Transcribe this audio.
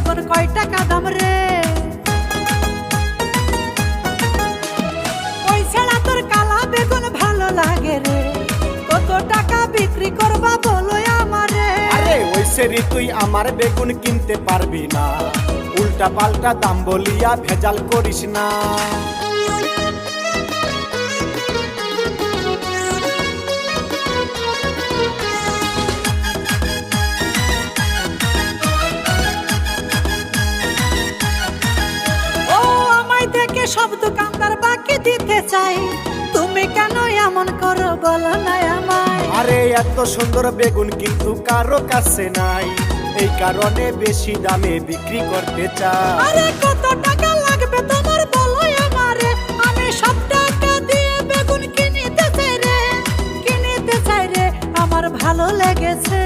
বেগুন কয় টাকা দাম রে? ওই ছাড়া তোর কালা বেগুন ভালো লাগে রে, কত টাকা বিক্রি করবা বলো আমারে? আরে ওই সেরি তুই আমার বেগুন কিনতে পারবি না, উল্টা পাল্টা দাম বলিয়া ভেজাল করিস না। ও আমায় দেখে সব দোকানদার বাকি দিতে চাই, তুমি কেন এমন করো বলো না আমায়? আরে এত সুন্দর বেগুন কিন্তু কারো কাছে নাই, এই কারণে বেশি দামে বিক্রি করতে চাই। আরে কত টাকা লাগবে তোমার বলো আমারে, আমি সব টাকা দিয়ে বেগুন কিনিতে চাই রে, কিনিতে চাই রে, আমার ভালো লেগেছে।